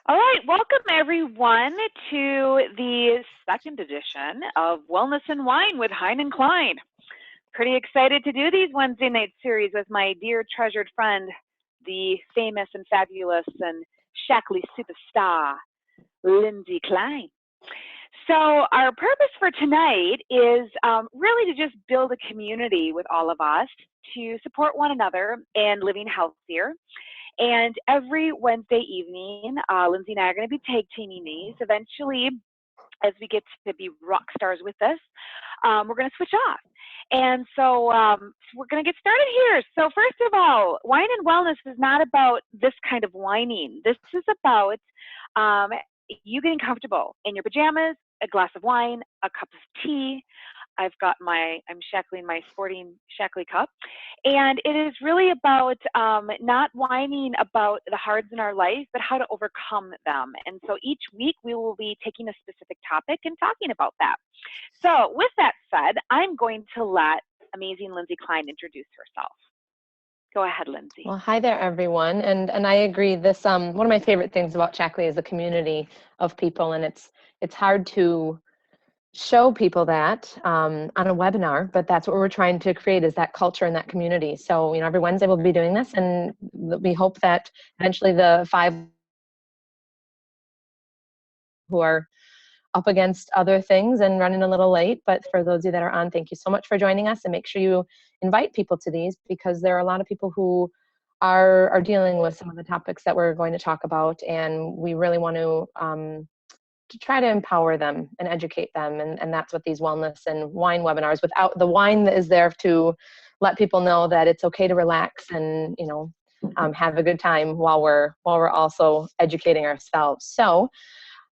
All right, welcome everyone to the second edition of Wellness and Wine with Hein and Klein. Pretty excited to do these Wednesday night series with my dear treasured friend, the famous and fabulous and Shaklee superstar, Lindsay Klein. So our purpose for tonight is really to just build a community with all of us to support one another in living healthier. And every Wednesday evening, Lindsay and I are going to be tag teaming these. Eventually, as we get to be rock stars with this, we're going to switch off. And so we're going to get started here. So first of all, wine and wellness is not about this kind of whining. This is about you getting comfortable in your pajamas, a glass of wine, a cup of tea. I'm shackling my sporting Shaklee cup. And it is really about not whining about the hards in our life, but how to overcome them. And so each week we will be taking a specific topic and talking about that. So with that said, I'm going to let amazing Lindsay Klein introduce herself. Go ahead, Lindsay. Well, hi there, everyone. And I agree. This one of my favorite things about Shaklee is the community of people, and it's hard to show people that on a webinar, but that's what we're trying to create, is that culture and that community. So, every Wednesday we'll be doing this, and we hope that eventually the 5 who are up against other things and running a little late, but for those of you that are on, thank you so much for joining us, and make sure you invite people to these, because there are a lot of people who are dealing with some of the topics that we're going to talk about, and we really want to try to empower them and educate them, and that's what these wellness and wine webinars, without the wine, is there to let people know that it's okay to relax and have a good time while we're also educating ourselves. So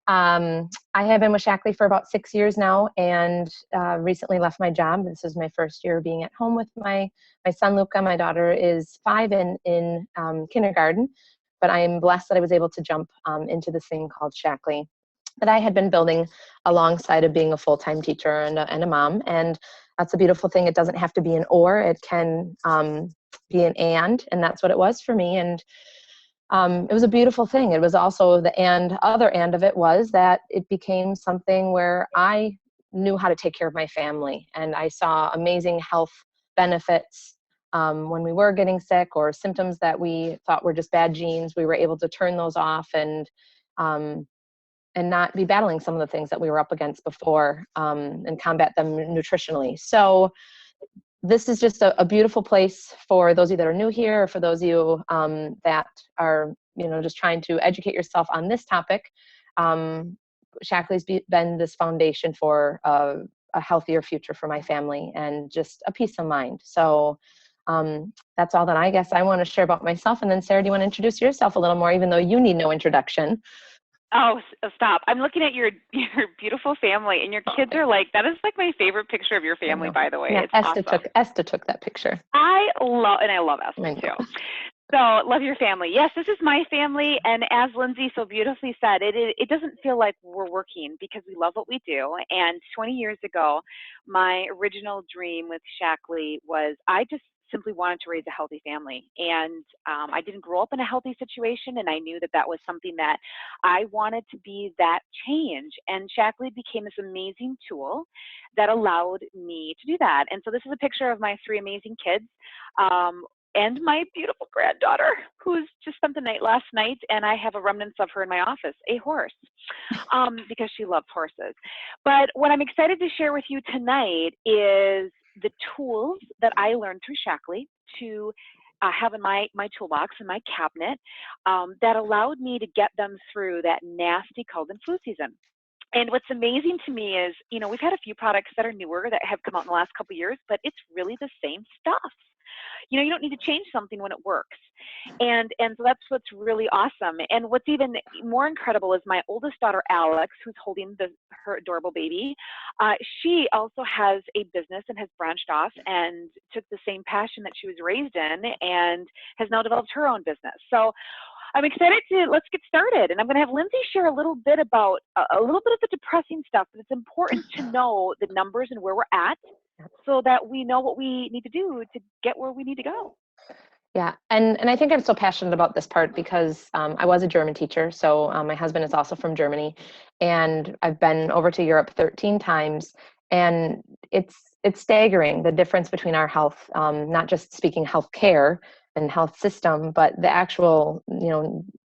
I have been with Shaklee for about 6 years now, and recently left my job. This is my first year being at home with my son Luca. My daughter is 5 and in kindergarten, but I am blessed that I was able to jump into this thing called Shaklee that I had been building alongside of being a full-time teacher and a mom. And that's a beautiful thing. It doesn't have to be an or, it can be an and that's what it was for me. And it was a beautiful thing. It was also the other end of it was that it became something where I knew how to take care of my family, and I saw amazing health benefits when we were getting sick, or symptoms that we thought were just bad genes. We were able to turn those off and not be battling some of the things that we were up against before, and combat them nutritionally. So this is just a beautiful place for those of you that are new here, or for those of you that are just trying to educate yourself on this topic. Shaklee's been this foundation for a healthier future for my family, and just a peace of mind. So that's all that I guess I want to share about myself. And then Sarah, do you want to introduce yourself a little more, even though you need no introduction? Oh, stop. I'm looking at your beautiful family, and your kids are that is my favorite picture of your family, by the way. Yeah, it's Esther took that picture. I love Esther too. So love your family. Yes, this is my family, and as Lindsay so beautifully said, it doesn't feel like we're working, because we love what we do. And 20 years ago, my original dream with Shaklee was I just simply wanted to raise a healthy family. And I didn't grow up in a healthy situation, and I knew that that was something that I wanted to be that change. And Shaklee became this amazing tool that allowed me to do that. And so this is a picture of my 3 amazing kids. And my beautiful granddaughter, who's just spent the night last night, and I have a remnants of her in my office, a horse, because she loves horses. But what I'm excited to share with you tonight is the tools that I learned through Shaklee to have in my toolbox, in my cabinet, that allowed me to get them through that nasty cold and flu season. And what's amazing to me is, we've had a few products that are newer that have come out in the last couple of years, but it's really the same stuff. You don't need to change something when it works. And so that's what's really awesome. And what's even more incredible is my oldest daughter, Alex, who's holding her adorable baby. She also has a business and has branched off and took the same passion that she was raised in and has now developed her own business. So I'm excited let's get started. And I'm going to have Lindsay share a little bit about a little bit of the depressing stuff, but it's important to know the numbers and where we're at, so that we know what we need to do to get where we need to go. Yeah, and I think I'm so passionate about this part because I was a German teacher. So my husband is also from Germany, and I've been over to Europe 13 times, and it's staggering the difference between our health, not just speaking health care and health system, but the actual,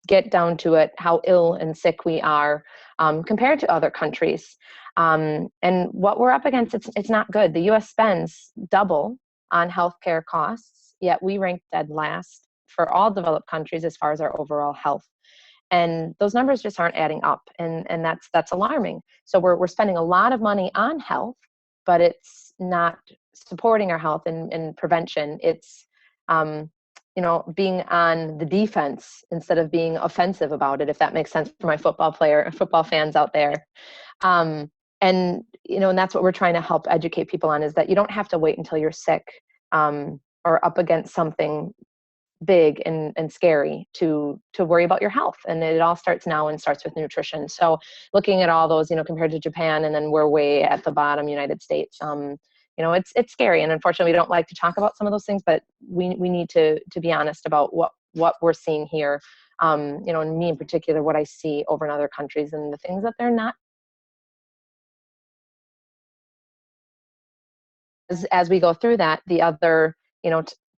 get down to it, how ill and sick we are compared to other countries. And what we're up against, it's not good. The U.S. spends double on healthcare costs, yet we rank dead last for all developed countries as far as our overall health. And those numbers just aren't adding up, and that's alarming. So we're spending a lot of money on health, but it's not supporting our health and prevention. It's being on the defense instead of being offensive about it, if that makes sense for my football fans out there. Um, and that's what we're trying to help educate people on, is that you don't have to wait until you're sick or up against something big and scary to worry about your health. And it all starts now and starts with nutrition. So looking at all those, compared to Japan, and then we're way at the bottom, United States, it's scary. And unfortunately, we don't like to talk about some of those things, but we need to be honest about what we're seeing here. And me in particular, what I see over in other countries and the things that they're not. As we go through that, the other,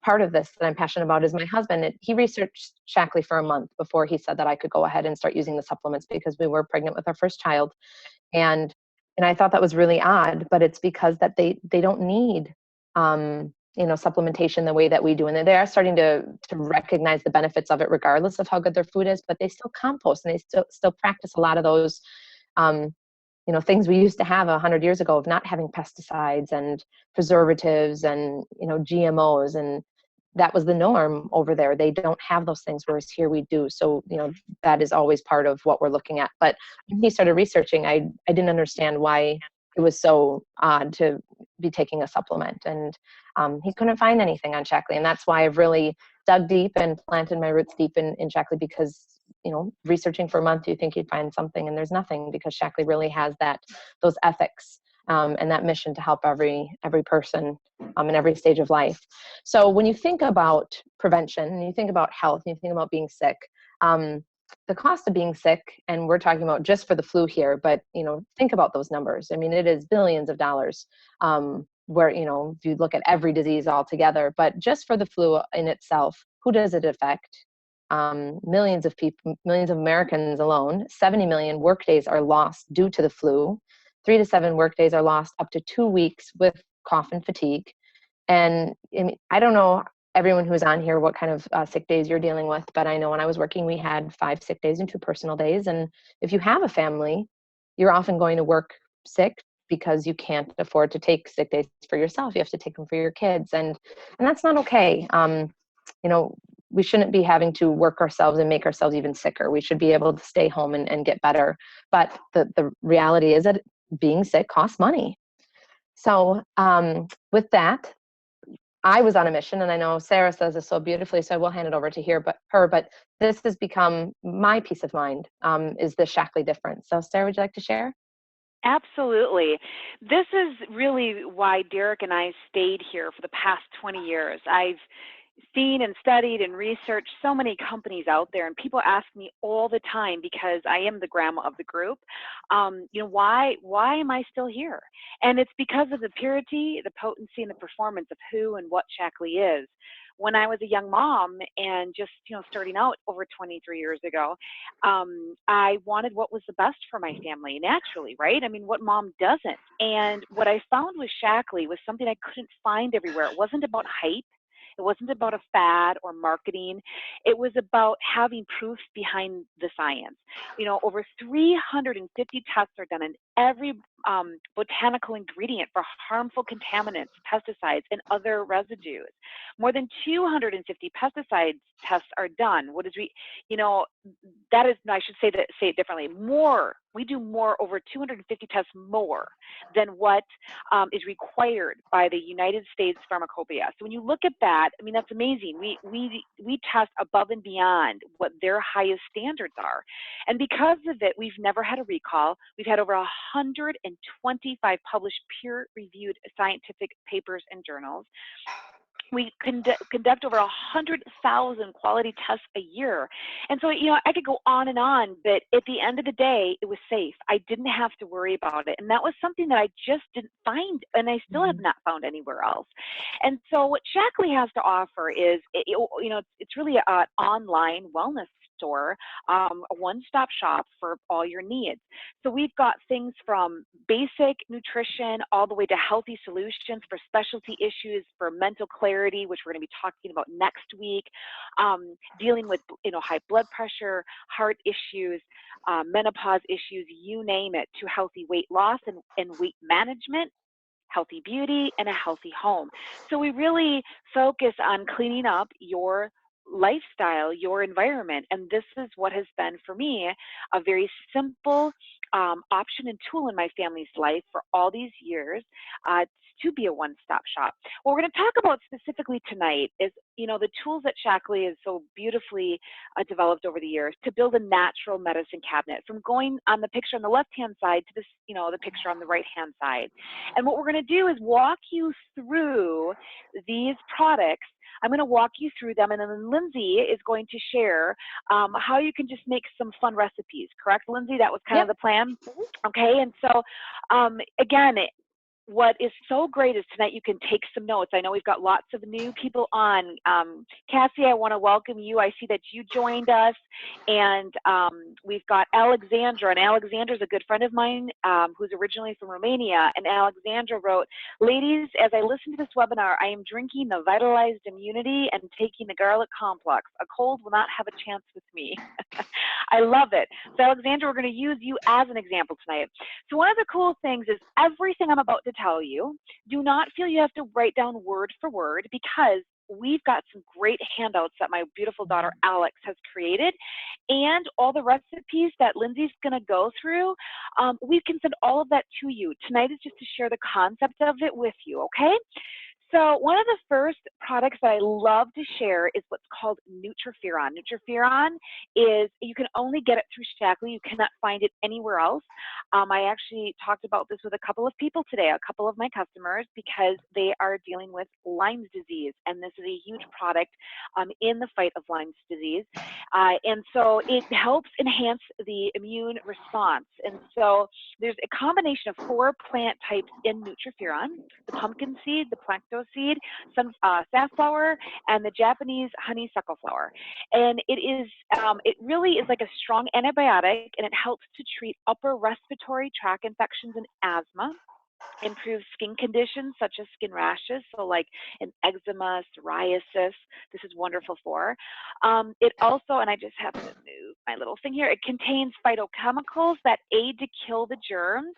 part of this that I'm passionate about is my husband. He researched Shaklee for a month before he said that I could go ahead and start using the supplements, because we were pregnant with our first child. And I thought that was really odd, but it's because that they don't need supplementation the way that we do. And they are starting to recognize the benefits of it regardless of how good their food is, but they still compost, and they still practice a lot of those um, things we used to have 100 years ago, of not having pesticides and preservatives and, GMOs. And that was the norm over there. They don't have those things, whereas here we do. So, that is always part of what we're looking at. But when he started researching, I didn't understand why it was so odd to be taking a supplement. And he couldn't find anything on Shaklee. And that's why I've really dug deep and planted my roots deep in Shaklee, because researching for a month, you think you'd find something, and there's nothing, because Shaklee really has those ethics and that mission to help every person in every stage of life. So when you think about prevention, and you think about health, and you think about being sick, the cost of being sick, and we're talking about just for the flu here, but think about those numbers. I mean, it is billions of dollars. Where if you look at every disease altogether, but just for the flu in itself, who does it affect? Millions of people, millions of Americans alone. 70 million workdays are lost due to the flu. 3 to 7 workdays are lost up to 2 weeks with cough and fatigue. And I don't know everyone who's on here what kind of sick days you're dealing with, but I know when I was working, we had 5 sick days and 2 personal days. And if you have a family, you're often going to work sick because you can't afford to take sick days for yourself. You have to take them for your kids, and that's not okay. We shouldn't be having to work ourselves and make ourselves even sicker. We should be able to stay home and get better. But the reality is that being sick costs money. So with that, I was on a mission, and I know Sarah says this so beautifully, so I will hand it over to her. But this has become my peace of mind, is the Shaklee difference. So Sarah, would you like to share? Absolutely. This is really why Derek and I stayed here for the past 20 years. I've seen and studied and researched so many companies out there, and people ask me all the time, because I am the grandma of the group, why am I still here? And it's because of the purity, the potency, and the performance of who and what Shaklee is. When I was a young mom and just starting out over 23 years ago, I wanted what was the best for my family, naturally, right? I mean, what mom doesn't? And what I found with Shaklee was something I couldn't find everywhere. It wasn't about hype. It wasn't about a fad or marketing. It was about having proof behind the science. Over 350 tests are done on every botanical ingredient for harmful contaminants, pesticides, and other residues. More than 250 pesticide tests are done. That is, I should say it differently. We do over 250 tests more than what is required by the United States Pharmacopoeia. So when you look at that, I mean, that's amazing. We test above and beyond what their highest standards are. And because of it, we've never had a recall. We've had over 125 published peer-reviewed scientific papers and journals. We conduct over 100,000 quality tests a year. And so, you know, I could go on, but at the end of the day, it was safe. I didn't have to worry about it. And that was something that I just didn't find, and I still have not found anywhere else. And so what Shaklee has to offer is, you know, it's really an online wellness store, a one-stop shop for all your needs. So we've got things from basic nutrition all the way to healthy solutions for specialty issues, for mental clarity, which we're going to be talking about next week, dealing with, you know, high blood pressure, heart issues, menopause issues, you name it, to healthy weight loss and weight management, healthy beauty, and a healthy home. So we really focus on cleaning up your lifestyle, your environment. And this is what has been for me a very simple option and tool in my family's life for all these years, to be a one-stop shop. What we're going to talk about specifically tonight is, you know, the tools that Shaklee has so beautifully developed over the years to build a natural medicine cabinet, from going on the picture on the left-hand side to this, you know, the picture on the right-hand side. And what we're going to do is walk you through these products. I'm going to walk you through them, and then Lindsay is going to share how you can just make some fun recipes. Correct, Lindsay? That was kind of the plan. Okay, and so again, what is so great is tonight you can take some notes. I know we've got lots of new people on. Cassie, I want to welcome you. I see that you joined us. And we've got Alexandra. And Alexandra's a good friend of mine who's originally from Romania. And Alexandra wrote, "Ladies, as I listen to this webinar, I am drinking the Vitalized Immunity and taking the Garlic Complex. A cold will not have a chance with me." I love it. So Alexandra, we're going to use you as an example tonight. So one of the cool things is everything I'm about to tell you, do not feel you have to write down word for word, because we've got some great handouts that my beautiful daughter Alex has created, and all the recipes that Lindsay's going to go through. We can send all of that to you. Tonight is just to share the concept of it with you, okay? So one of the first products that I love to share is what's called Nutriferon. Nutriferon is, you can only get it through Shaklee. You cannot find it anywhere else. I actually talked about this with a couple of people today, a couple of my customers, because they are dealing with Lyme's disease. And this is a huge product in the fight of Lyme's disease. And so it helps enhance the immune response. And so there's a combination of 4 plant types in Nutriferon: the pumpkin seed, the planktose seed, some safflower, and the Japanese honeysuckle flower. And it is, it really is like a strong antibiotic, and it helps to treat upper respiratory tract infections and asthma, improve skin conditions such as skin rashes, so like an eczema, psoriasis, this is wonderful for. It also, and I just have to move my little thing here, it contains phytochemicals that aid to kill the germs,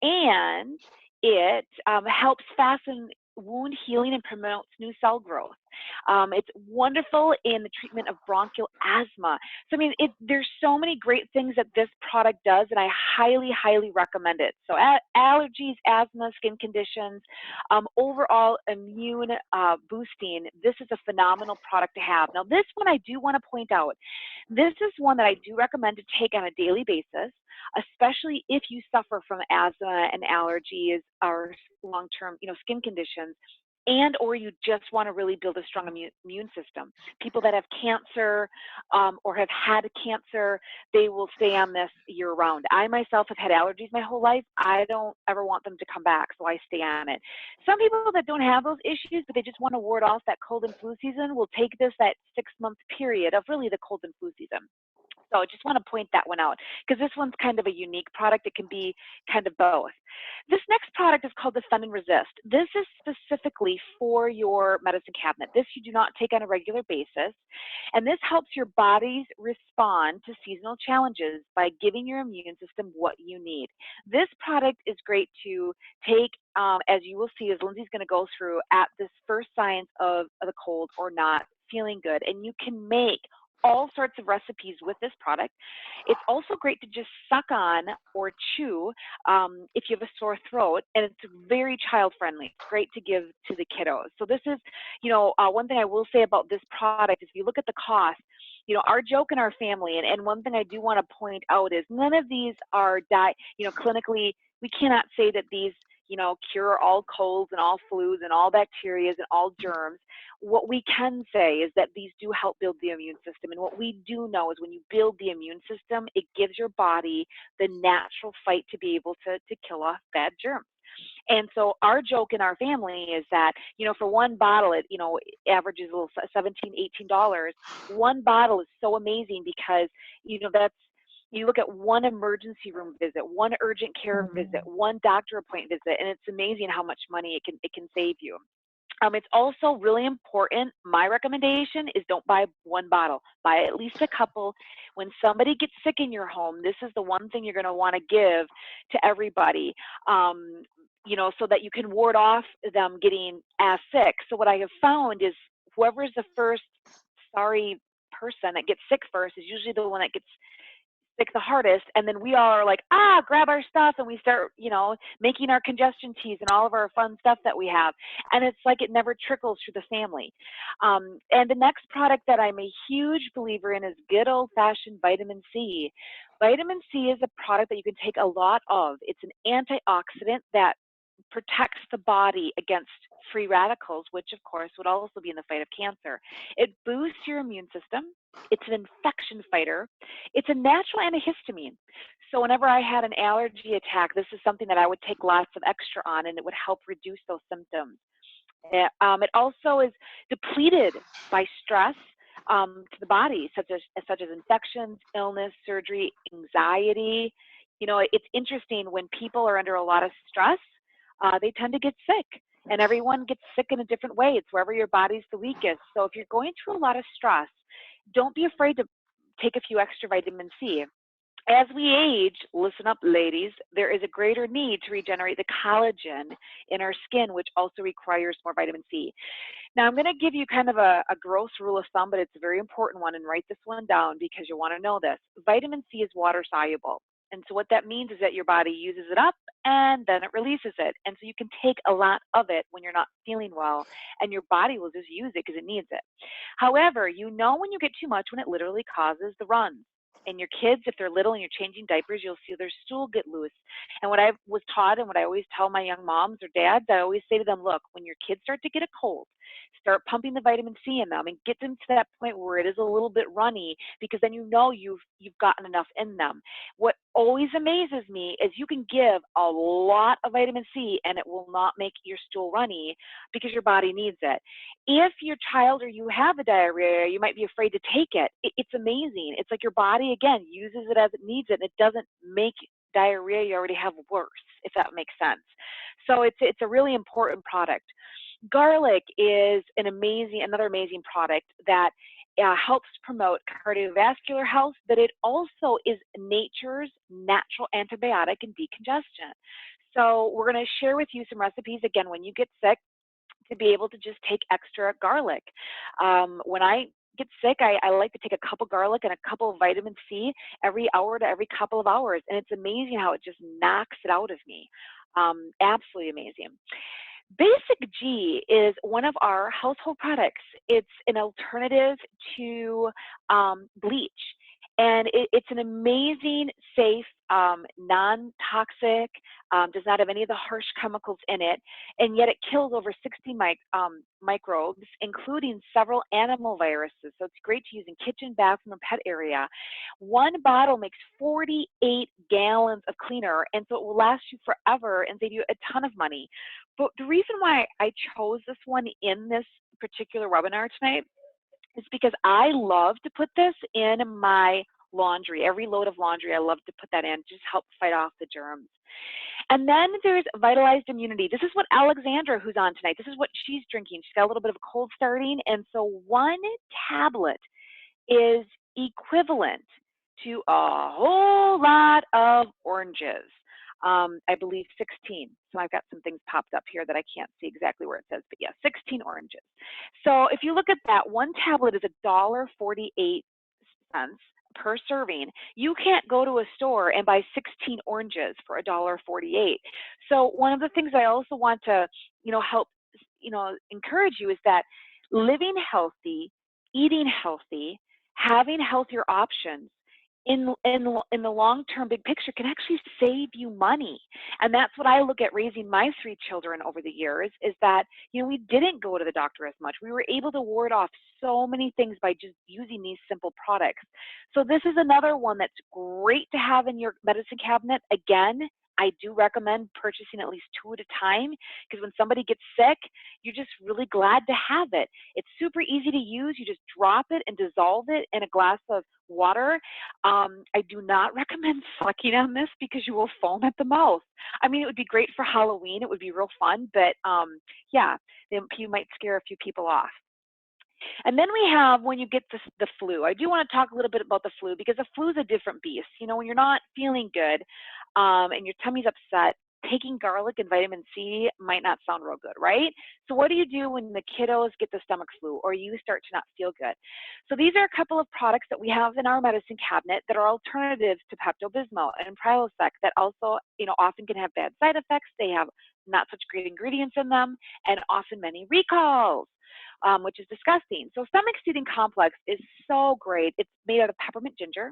and it helps fasten wound healing and promotes new cell growth. It's wonderful in the treatment of bronchial asthma. So, I mean, there's so many great things that this product does, and I highly, highly recommend it. So allergies, asthma, skin conditions, overall immune boosting, this is a phenomenal product to have. Now, this one I do want to point out. This is one that I do recommend to take on a daily basis, especially if you suffer from asthma and allergies or long-term, you know, skin conditions, and or you just want to really build a strong immune system. People that have cancer or have had cancer, they will stay on this year-round. I myself have had allergies my whole life. I don't ever want them to come back, so I stay on it. Some people that don't have those issues, but they just want to ward off that cold and flu season, will take this that 6-month period of really the cold and flu season. So I just want to point that one out, because this one's kind of a unique product. It can be kind of both. This next product is called Defend and Resist. This is specifically for your medicine cabinet. This you do not take on a regular basis. And this helps your bodies respond to seasonal challenges by giving your immune system what you need. This product is great to take, as you will see, as Lindsay's going to go through, at this first signs of the cold or not feeling good. And you can make all sorts of recipes with this product. It's also great to just suck on or chew if you have a sore throat, and it's very child friendly. It's great to give to the kiddos. So this is, you know, one thing I will say about this product is, if you look at the cost, you know, our joke in our family, and one thing I do want to point out is none of these are, you know, clinically, we cannot say that these, you know, cure all colds and all flus and all bacteria and all germs. what we can say is that these do help build the immune system. And what we do know is when you build the immune system, it gives your body the natural fight to be able to kill off bad germs. And so our joke in our family is that, you know, for one bottle, it, you know, averages a little $17, $18. One bottle is so amazing because, you know, that's, you look at one emergency room visit, one urgent care visit, one doctor appointment visit, and it's amazing how much money it can save you. It's also really important. My recommendation is don't buy one bottle. Buy at least a couple. When somebody gets sick in your home, this is the one thing you're going to want to give to everybody, you know, so that you can ward off them getting as sick. So what I have found is whoever's the first sorry person that gets sick first is usually the one that gets sick the hardest, and then we all are like, grab our stuff, and we start, you know, making our congestion teas and all of our fun stuff that we have, and it's like it never trickles through the family. And the next product that I'm a huge believer in is good old-fashioned vitamin C. Vitamin C is a product that you can take a lot of. It's an antioxidant that protects the body against free radicals, which of course would also be in the fight of cancer. It boosts your immune system. It's an infection fighter. It's a natural antihistamine. So whenever I had an allergy attack, this is something that I would take lots of extra on, and it would help reduce those symptoms. It also is depleted by stress to the body, such as infections, illness, surgery, anxiety. You know, it's interesting when people are under a lot of stress, they tend to get sick, and everyone gets sick in a different way. It's wherever your body's the weakest. So if you're going through a lot of stress, don't be afraid to take a few extra vitamin C. As we age, listen up, ladies, there is a greater need to regenerate the collagen in our skin, which also requires more vitamin C. Now, I'm going to give you kind of a gross rule of thumb, but it's a very important one, and write this one down because you'll want to know this. Vitamin C is water soluble. And so what that means is that your body uses it up and then it releases it. And so you can take a lot of it when you're not feeling well, and your body will just use it because it needs it. However, you know when you get too much when it literally causes the runs. And your kids, if they're little and you're changing diapers, you'll see their stool get loose. And what I was taught, and what I always tell my young moms or dads, I always say to them, look, when your kids start to get a cold, start pumping the vitamin C in them and get them to that point where it is a little bit runny, because then you know you've gotten enough in them. What always amazes me is you can give a lot of vitamin C and it will not make your stool runny because your body needs it. If your child or you have a diarrhea, you might be afraid to take it. It's amazing. It's like your body, again, uses it as it needs it, and it doesn't make diarrhea you already have worse, if that makes sense. So it's a really important product. Garlic is another amazing product that helps promote cardiovascular health, but it also is nature's natural antibiotic and decongestant. So we're going to share with you some recipes, again, when you get sick, to be able to just take extra garlic. When I get sick, I like to take a cup of garlic and a couple of vitamin C every hour to every couple of hours, and it's amazing how it just knocks it out of me. Absolutely amazing. Basic G is one of our household products. It's an alternative to bleach. And it's an amazing, safe, non-toxic, does not have any of the harsh chemicals in it, and yet it kills over 60 microbes, including several animal viruses. So it's great to use in kitchen, bathroom, and pet area. One bottle makes 48 gallons of cleaner, and so it will last you forever and save you a ton of money. But the reason why I chose this one in this particular webinar tonight is because I love to put this in my laundry. Every load of laundry, I love to put that in, just help fight off the germs. And then there's Vitalized Immunity. This is what Alexandra, who's on tonight, this is what she's drinking. She's got a little bit of a cold starting, and so one tablet is equivalent to a whole lot of oranges. I believe 16. So I've got some things popped up here that I can't see exactly where it says, but yeah, 16 oranges. So if you look at that, one tablet is $1.48 per serving. You can't go to a store and buy 16 oranges for $1.48. So one of the things I also want to, help, encourage you is that living healthy, eating healthy, having healthier options in the long-term big picture can actually save you money. And that's what I look at raising my 3 children over the years, is that, we didn't go to the doctor as much. We were able to ward off so many things by just using these simple products. So this is another one that's great to have in your medicine cabinet. Again, I do recommend purchasing at least 2 at a time, because when somebody gets sick, you're just really glad to have it. It's super easy to use. You just drop it and dissolve it in a glass of water. I do not recommend sucking on this because you will foam at the mouth. I mean, it would be great for Halloween. It would be real fun, but yeah, you might scare a few people off. And then we have when you get the flu. I do want to talk a little bit about the flu, because the flu is a different beast. When you're not feeling good and your tummy's upset, taking garlic and vitamin C might not sound real good, right? So what do you do when the kiddos get the stomach flu or you start to not feel good? So these are a couple of products that we have in our medicine cabinet that are alternatives to Pepto-Bismol and Prilosec that also, often can have bad side effects. They have not such great ingredients in them, and often many recalls. Which is disgusting. So Stomach Soothing Complex is so great. It's made out of peppermint ginger.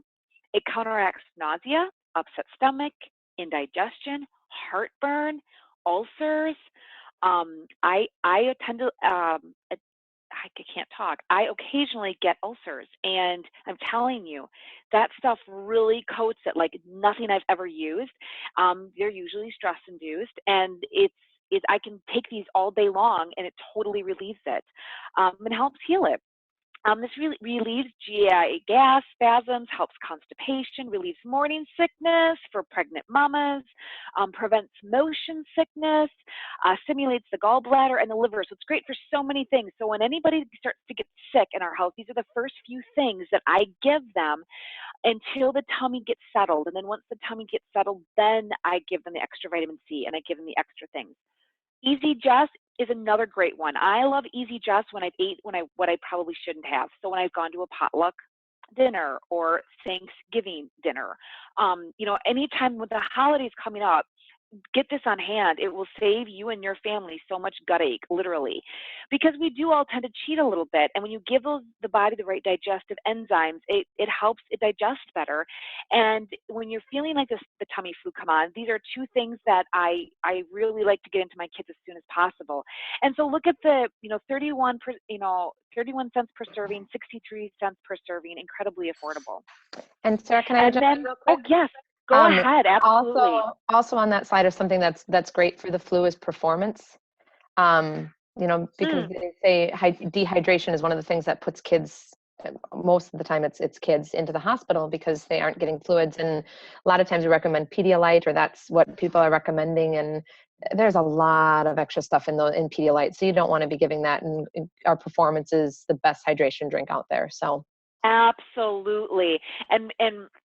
It counteracts nausea, upset stomach, indigestion, heartburn, ulcers. I tend to, I can't talk. I occasionally get ulcers, and I'm telling you, that stuff really coats it like nothing I've ever used. They're usually stress-induced, and I can take these all day long, and it totally relieves it and helps heal it. This really relieves GI gas, spasms, helps constipation, relieves morning sickness for pregnant mamas, prevents motion sickness, stimulates the gallbladder and the liver. So it's great for so many things. So when anybody starts to get sick in our house, these are the first few things that I give them until the tummy gets settled. And then once the tummy gets settled, then I give them the extra vitamin C and I give them the extra things. Easy Just is another great one. I love Easy Just when I've ate what I probably shouldn't have. So when I've gone to a potluck dinner or Thanksgiving dinner, anytime with the holidays coming up, get this on hand. It will save you and your family so much gut ache, literally, because we do all tend to cheat a little bit. And when you give the body the right digestive enzymes, it helps it digest better. And when you're feeling like the tummy flu come on, these are 2 things that I really like to get into my kids as soon as possible. And so look at the 31 cents per serving, 63 cents per serving, incredibly affordable. And Sarah, can I jump in real quick? Oh yes. Go ahead, absolutely. Also on that side of something that's great for the flu is performance. Because they say dehydration is one of the things that puts kids, most of the time it's kids, into the hospital because they aren't getting fluids. And a lot of times we recommend Pedialyte, or that's what people are recommending. And there's a lot of extra stuff in Pedialyte, so you don't want to be giving that. And our Performance is the best hydration drink out there. So. Absolutely. And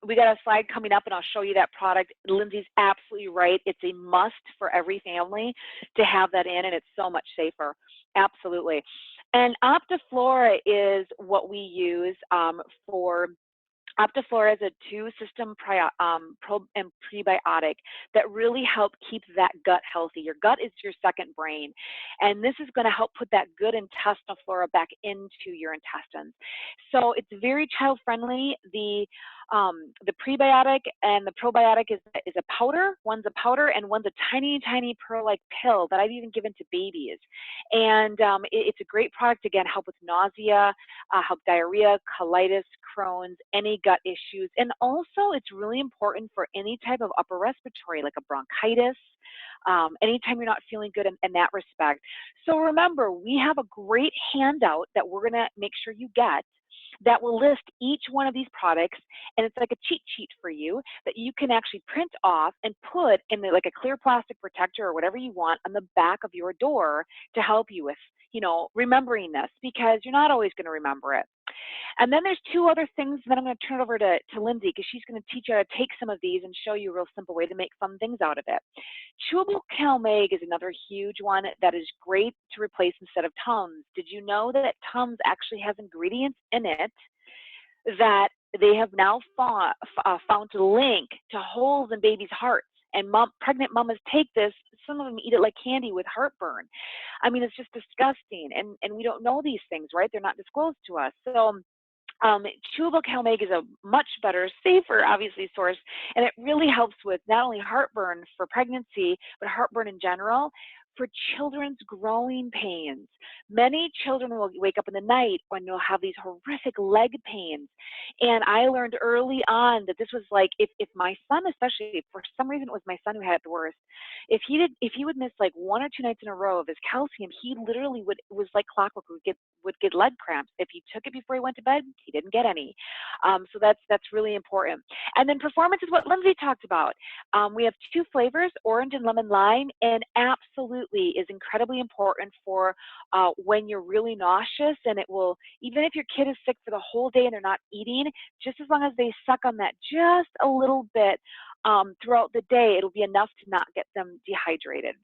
we got a slide coming up and I'll show you that product. Lindsay's absolutely right. It's a must for every family to have that in, and it's so much safer. Absolutely. And Optiflora is what we use for Optiflora is a 2-system probe and prebiotic that really help keep that gut healthy. Your gut is your second brain, and this is going to help put that good intestinal flora back into your intestines. So it's very child friendly. The prebiotic and the probiotic is a powder. One's a powder and one's a tiny, tiny pearl-like pill that I've even given to babies. And it's a great product, again, help with nausea, help diarrhea, colitis, Crohn's, any gut issues. And also it's really important for any type of upper respiratory, like a bronchitis, anytime you're not feeling good in that respect. So remember, we have a great handout that we're going to make sure you get that will list each one of these products, and it's like a cheat sheet for you that you can actually print off and put in like a clear plastic protector or whatever you want on the back of your door to help you with, remembering this, because you're not always going to remember it. And then there's 2 other things that I'm going to turn over to Lindsay, because she's going to teach you how to take some of these and show you a real simple way to make fun things out of it. Chewable CalMag is another huge one that is great to replace instead of Tums. Did you know that Tums actually has ingredients in it that they have now found to link to holes in babies' hearts? And pregnant mamas take this. Some of them eat it like candy with heartburn. I mean, it's just disgusting. And we don't know these things, right? They're not disclosed to us. So Chewable CalMag is a much better, safer, obviously, source, and it really helps with not only heartburn for pregnancy, but heartburn in general for children's growing pains. Many children will wake up in the night and they'll have these horrific leg pains. And I learned early on that this was like, if my son, especially, for some reason it was my son who had it the worst, if he would miss like 1 or 2 nights in a row of his calcium, he literally was like clockwork, would get leg cramps. If he took it before he went to bed, he didn't get any. So that's really important. And then performance is what Lindsay talked about. We have 2 flavors, orange and lemon lime, and absolutely is incredibly important for when you're really nauseous, and it will, even if your kid is sick for the whole day and they're not eating, just as long as they suck on that just a little bit throughout the day, it'll be enough to not get them dehydrated.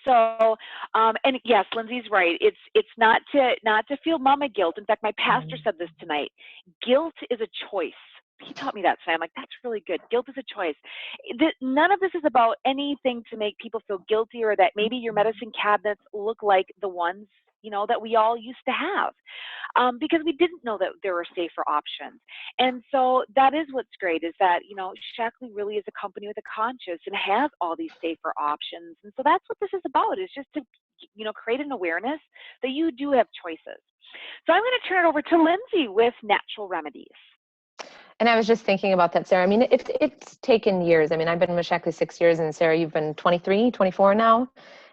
So, and yes, Lindsay's right. It's not to feel mama guilt. In fact, my pastor said this tonight. Guilt is a choice. He taught me that tonight. I'm like, that's really good. Guilt is a choice. None of this is about anything to make people feel guilty or that maybe your medicine cabinets look like the ones, that we all used to have, because we didn't know that there were safer options. And so that is what's great, is that, Shaklee really is a company with a conscience and has all these safer options. And so that's what this is about, is just to, create an awareness that you do have choices. So I'm going to turn it over to Lindsay with natural remedies. And I was just thinking about that, Sarah. I mean, it's taken years. I mean, I've been with Shaklee 6 years, and Sarah, you've been 23, 24 now.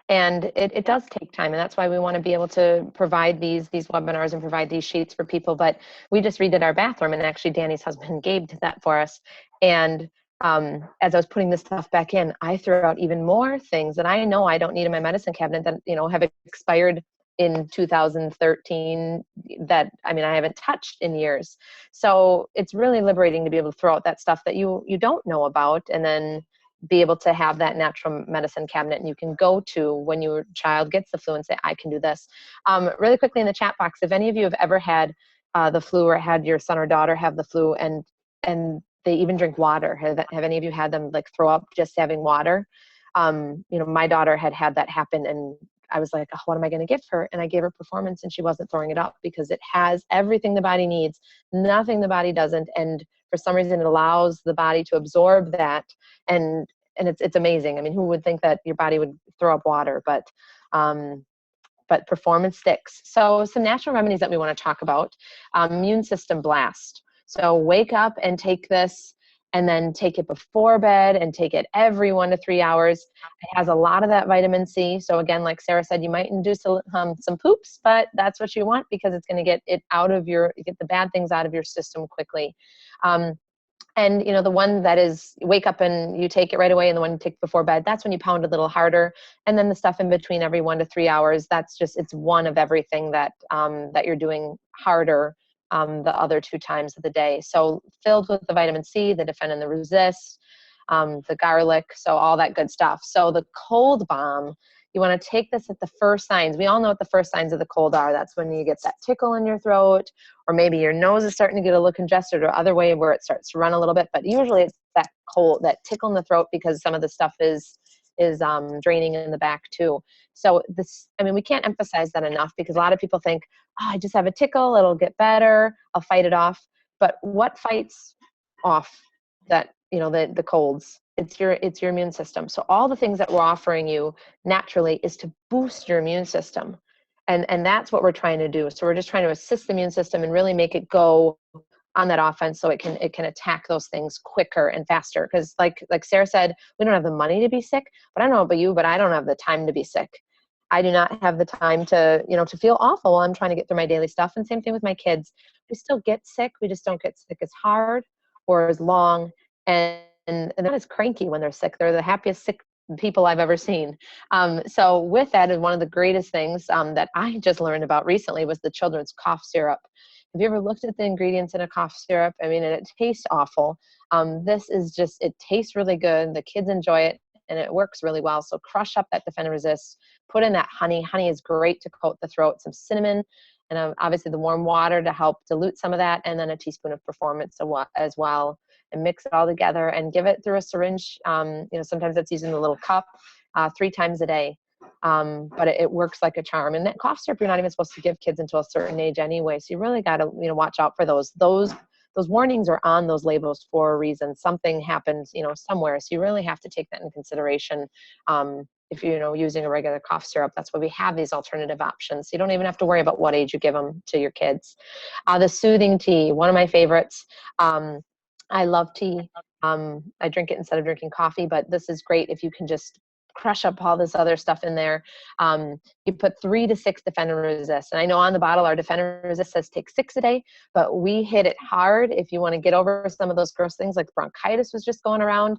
And it does take time, and that's why we want to be able to provide these webinars and provide these sheets for people. But we just redid our bathroom, and actually Danny's husband Gabe did that for us. And as I was putting this stuff back in, I threw out even more things that I know I don't need in my medicine cabinet that have expired in 2013 that I haven't touched in years. So it's really liberating to be able to throw out that stuff that you don't know about, and then be able to have that natural medicine cabinet and you can go to when your child gets the flu and say, I can do this. Really quickly in the chat box, if any of you have ever had the flu or had your son or daughter have the flu and they even drink water, have any of you had them like throw up just having water? My daughter had that happen, and I was like, oh, what am I going to give her? And I gave her Performance, and she wasn't throwing it up because it has everything the body needs, nothing the body doesn't. And for some reason, it allows the body to absorb that. And it's amazing. I mean, who would think that your body would throw up water? But Performance sticks. So some natural remedies that we want to talk about. Immune system blast. So wake up and take this, and then take it before bed and take it every 1 to 3 hours. It has a lot of that vitamin C. So again, like Sarah said, you might induce some poops, but that's what you want because it's going to get the bad things out of your system quickly. And the one that is wake up and you take it right away, and the one you take before bed, that's when you pound a little harder. And then the stuff in between every 1 to 3 hours, it's one of everything that you're doing harder the other 2 times of the day. So filled with the vitamin C, the Defend and the Resist, the garlic, so all that good stuff. So the cold bomb, you want to take this at the first signs. We all know what the first signs of the cold are. That's when you get that tickle in your throat, or maybe your nose is starting to get a little congested, or other way where it starts to run a little bit. But usually it's that cold, that tickle in the throat, because some of the stuff is draining in the back too. So we can't emphasize that enough, because a lot of people think, oh, I just have a tickle, it'll get better, I'll fight it off. But what fights off that, the colds? It's your immune system. So all the things that we're offering you naturally is to boost your immune system. And that's what we're trying to do. So we're just trying to assist the immune system and really make it go on that offense, so it can attack those things quicker and faster. Because like Sarah said, we don't have the money to be sick, but I don't know about you, but I don't have the time to be sick. I do not have the time to feel awful while I'm trying to get through my daily stuff. And same thing with my kids. We still get sick. We just don't get sick as hard or as long. And they're not as cranky when they're sick. They're the happiest sick people I've ever seen. So with that, is one of the greatest things that I just learned about recently was the children's cough syrup. Have you ever looked at the ingredients in a cough syrup? And it tastes awful. This is it tastes really good. The kids enjoy it, and it works really well. So crush up that Defend and Resist. Put in that honey. Honey is great to coat the throat. Some cinnamon, and obviously the warm water to help dilute some of that, and then a teaspoon of Performance as well. And mix it all together and give it through a syringe. Sometimes it's using a little cup 3 times a day. But it works like a charm. And that cough syrup, you're not even supposed to give kids until a certain age anyway. So you really got to, watch out for those. Those warnings are on those labels for a reason. Something happened, somewhere. So you really have to take that in consideration. If you're, using a regular cough syrup, that's why we have these alternative options. You don't even have to worry about what age you give them to your kids. The soothing tea, one of my favorites. I love tea. I drink it instead of drinking coffee, but this is great if you can just crush up all this other stuff in there. You put 3 to 6 Defend and Resist. And I know on the bottle, our Defend and Resist says take 6 a day, but we hit it hard if you want to get over some of those gross things like bronchitis was just going around.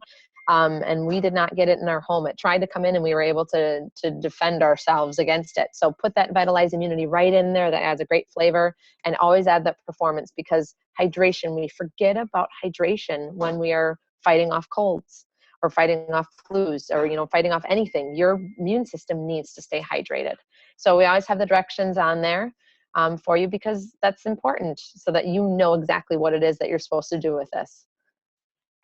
And we did not get it in our home. It tried to come in and we were able to defend ourselves against it. So put that Vitalize Immunity right in there. That adds a great flavor, and always add that performance, because hydration, we forget about hydration when we are fighting off colds or fighting off flus or, fighting off anything. Your immune system needs to stay hydrated. So we always have the directions on there for you, because that's important so that you know exactly what it is that you're supposed to do with this.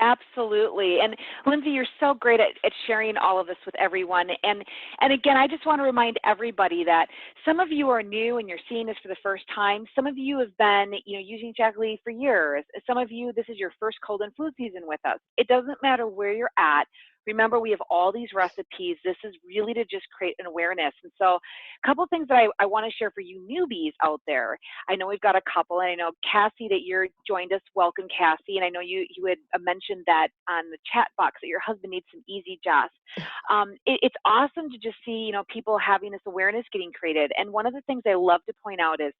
Absolutely. And Lindsay, you're so great at sharing all of this with everyone. And again, I just want to remind everybody that some of you are new and you're seeing this for the first time. Some of you have been, using Shaklee for years. Some of you, this is your first cold and flu season with us. It doesn't matter where you're at. Remember, we have all these recipes. This is really to just create an awareness. And so a couple of things that I want to share for you newbies out there. I know we've got a couple, and I know Cassie that you're joined us. Welcome, Cassie. And I know you had mentioned that on the chat box that your husband needs some easy Jess. It's awesome to just see, people having this awareness getting created. And one of the things I love to point out is,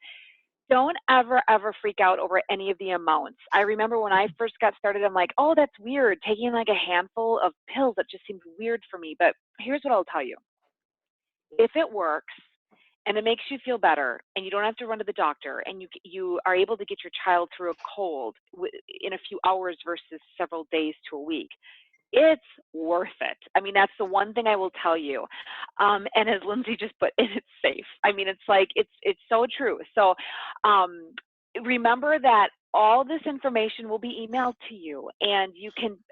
don't ever freak out over any of the amounts. I remember when I first got started, I'm like, oh, that's weird. Taking like a handful of pills, that just seems weird for me. But here's what I'll tell you. If it works and it makes you feel better and you don't have to run to the doctor and you are able to get your child through a cold in a few hours versus several days to a week, it's worth it. I mean, that's the one thing I will tell you. And as Lindsay just put, it's safe. I mean, it's like, it's so true. So remember that all this information will be emailed to you, and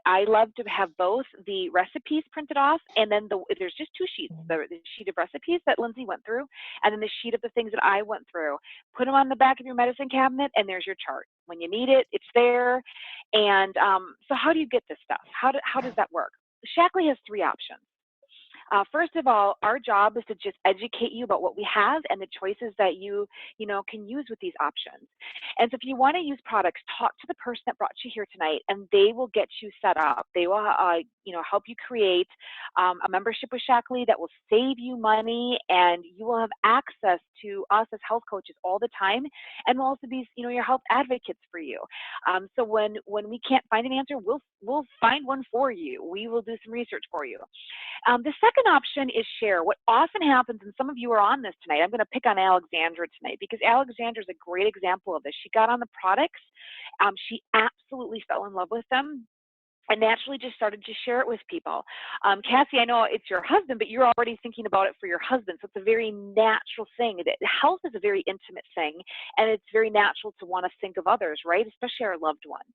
I love to have both the recipes printed off, and then there's just 2 sheets, the sheet of recipes that Lindsay went through, and then the sheet of the things that I went through. Put them on the back of your medicine cabinet, and there's your chart. When you need it, it's there. And so how do you get this stuff? How does that work? Shaklee has 3 options. First of all, our job is to just educate you about what we have and the choices that you can use with these options. And so if you want to use products, talk to the person that brought you here tonight, and they will get you set up. They will, help you create a membership with Shaklee that will save you money, and you will have access to us as health coaches all the time, and we'll also be, your health advocates for you. So when we can't find an answer, we'll find one for you. We will do some research for you. The second option is share. What often happens, and some of you are on this tonight, I'm going to pick on Alexandra tonight because Alexandra is a great example of this. She got on the products. She absolutely fell in love with them and naturally just started to share it with people. Cassie, I know it's your husband, but you're already thinking about it for your husband. So it's a very natural thing. Health is a very intimate thing, and it's very natural to want to think of others, right? Especially our loved ones.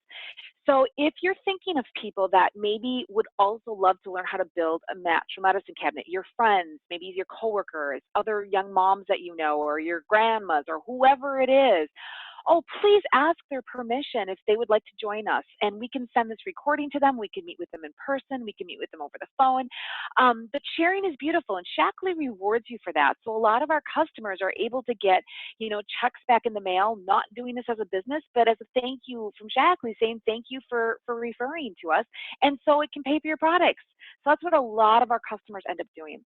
So if you're thinking of people that maybe would also love to learn how to build a natural medicine cabinet, your friends, maybe your coworkers, other young moms that you know, or your grandmas, or whoever it is, please ask their permission if they would like to join us. And we can send this recording to them. We can meet with them in person. We can meet with them over the phone. But sharing is beautiful, and Shaklee rewards you for that. So a lot of our customers are able to get, checks back in the mail, not doing this as a business, but as a thank you from Shaklee, saying thank you for referring to us. And so it can pay for your products. So that's what a lot of our customers end up doing.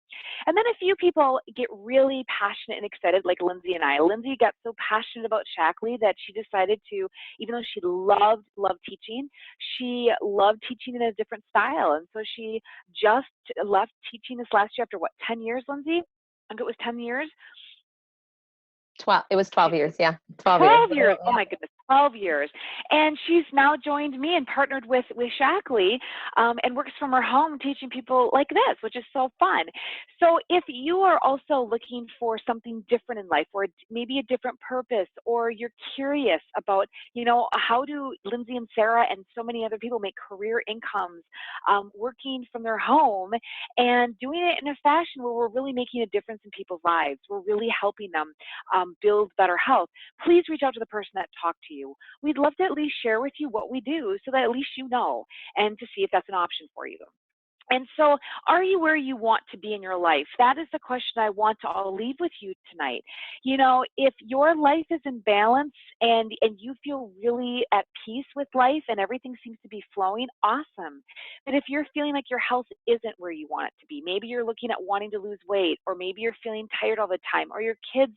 And then a few people get really passionate and excited, like Lindsay and I. Lindsay got so passionate about Shaklee that she decided to, even though she loved teaching, she loved teaching in a different style. And so she just left teaching this last year after 10 years, Lindsay? I think it was 10 years. 12. It was 12 years. Yeah. 12 years. Oh my goodness. 12 years. And she's now joined me and partnered with Shackley, and works from her home teaching people like this, which is so fun. So if you are also looking for something different in life, or maybe a different purpose, or you're curious about, how do Lindsay and Sarah and so many other people make career incomes, working from their home and doing it in a fashion where we're really making a difference in people's lives, we're really helping them build better health, please reach out to the person that talked to you. We'd love to at least share with you what we do so that at least you know, and to see if that's an option for you. And so, are you where you want to be in your life? That is the question I want to all leave with you tonight. If your life is in balance and you feel really at peace with life and everything seems to be flowing, awesome. But if you're feeling like your health isn't where you want it to be, maybe you're looking at wanting to lose weight, or maybe you're feeling tired all the time, or your kids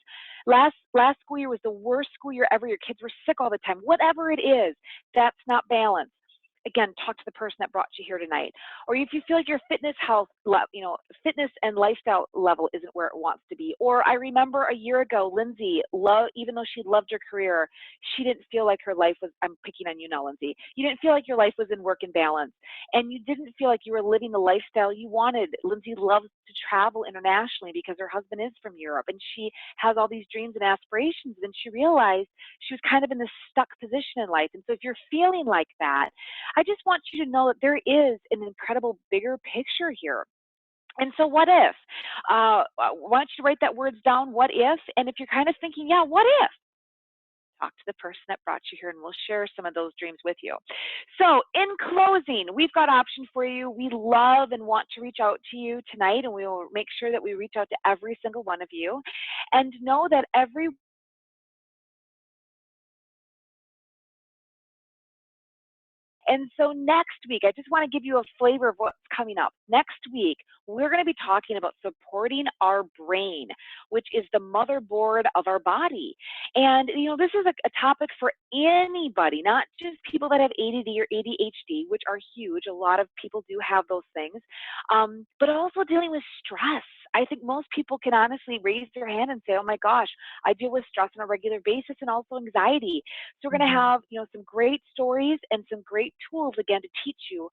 last school year was the worst school year ever, your kids were sick all the time, whatever it is, that's not balance. Again, talk to the person that brought you here tonight. Or if you feel like your fitness fitness and lifestyle level isn't where it wants to be. Or I remember a year ago, Lindsay, even though she loved her career, she didn't feel like her life was, I'm picking on you now, Lindsay, you didn't feel like your life was in work and balance. And you didn't feel like you were living the lifestyle you wanted. Lindsay loves to travel internationally because her husband is from Europe, and she has all these dreams and aspirations. And she realized she was kind of in this stuck position in life. And so if you're feeling like that, I just want you to know that there is an incredible bigger picture here. And so what if? I want you to write that words down, what if? And if you're kind of thinking, yeah, what if? Talk to the person that brought you here, and we'll share some of those dreams with you. So in closing, we've got options for you. We love and want to reach out to you tonight, and we will make sure that we reach out to every single one of you. And know that every And so next week, I just want to give you a flavor of what's coming up. Next week, we're going to be talking about supporting our brain, which is the motherboard of our body. And, this is a topic for anybody, not just people that have ADD or ADHD, which are huge. A lot of people do have those things, but also dealing with stress. I think most people can honestly raise their hand and say, oh my gosh, I deal with stress on a regular basis and also anxiety. So we're going to have, some great stories and some great tools again to teach you,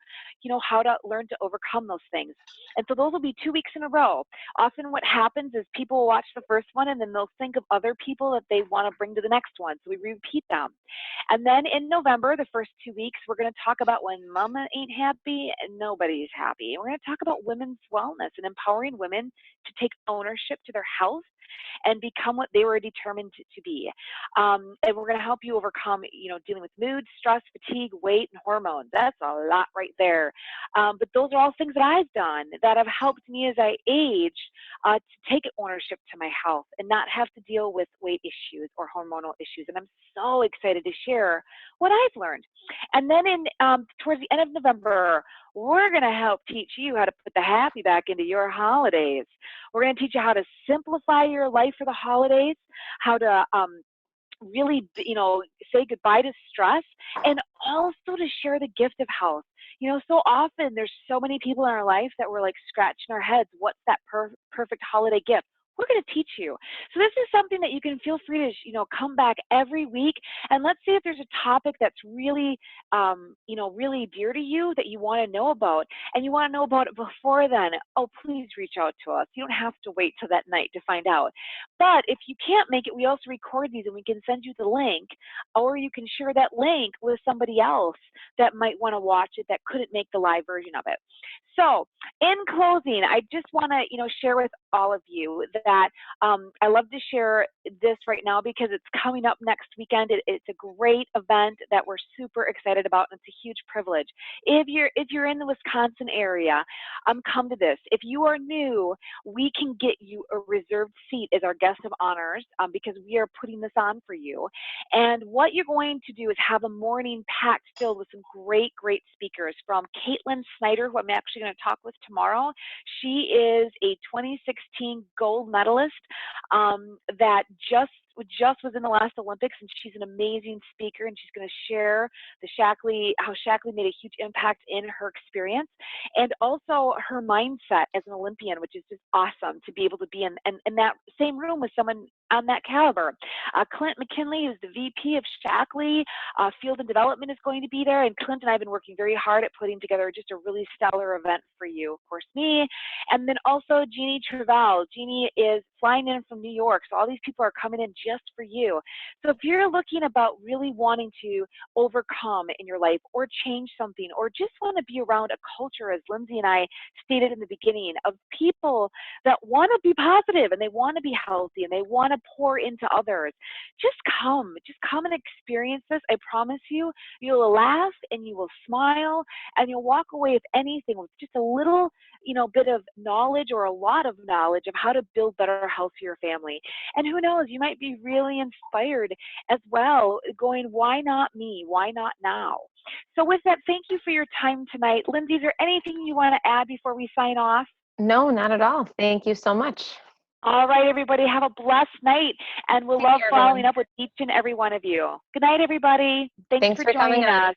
how to learn to overcome those things. And so those will be 2 weeks in a row. Often what happens is people will watch the first one and then they'll think of other people that they want to bring to the next one. So we repeat them. And then in November, the first 2 weeks, we're going to talk about when mama ain't happy and nobody's happy. And we're going to talk about women's wellness and empowering women to take ownership to their health and become what they were determined to be. And we're going to help you overcome, dealing with mood, stress, fatigue, weight, and hormones. That's a lot right there. But those are all things that I've done that have helped me as I age to take ownership to my health and not have to deal with weight issues or hormonal issues. And I'm so excited to share what I've learned. And then towards the end of November, we're going to help teach you how to put the happy back into your holidays. We're going to teach you how to simplify your life for the holidays, how to really, say goodbye to stress, and also to share the gift of health. So often there's so many people in our life that we're like scratching our heads, what's that perfect holiday gift? We're going to teach you. So this is something that you can feel free to, come back every week. And let's say if there's a topic that's really, really dear to you that you want to know about, and you want to know about it before then, oh, please reach out to us. You don't have to wait till that night to find out. But if you can't make it, we also record these and we can send you the link, or you can share that link with somebody else that might want to watch it that couldn't make the live version of it. So in closing, I just want to, share with all of you that I love to share this right now because it's coming up next weekend. It's a great event that we're super excited about, and it's a huge privilege. If you're in the Wisconsin area, come to this. If you are new, we can get you a reserved seat as our guest of honors because we are putting this on for you. And what you're going to do is have a morning packed filled with some great speakers, from Caitlin Snyder, who I'm actually going to talk with tomorrow. She is a 2016 gold medalist that just just was in the last Olympics, and she's an amazing speaker, and she's going to share how Shaklee made a huge impact in her experience, and also her mindset as an Olympian, which is just awesome to be able to be in that same room with someone on that caliber. Clint McKinley, who's the VP of Shaklee Field and Development, is going to be there, and Clint and I have been working very hard at putting together just a really stellar event for you. Of course, me, and then also Jeannie Trevell. Jeannie is flying in from New York, so all these people are coming in just for you. So if you're looking about really wanting to overcome in your life or change something, or just want to be around a culture, as Lindsay and I stated in the beginning, of people that want to be positive and they want to be healthy and they want to pour into others, just come and experience this. I promise you, you'll laugh and you will smile and you'll walk away with anything with just a little, bit of knowledge or a lot of knowledge of how to build better health for your family. And who knows, you might be really inspired as well, going, why not me? Why not now? So with that, thank you for your time tonight. Lindsay, is there anything you want to add before we sign off? No, not at all. Thank you so much. All right, everybody, have a blessed night, and we'll love following up with each and every one of you. Good night, everybody. Thanks for joining us.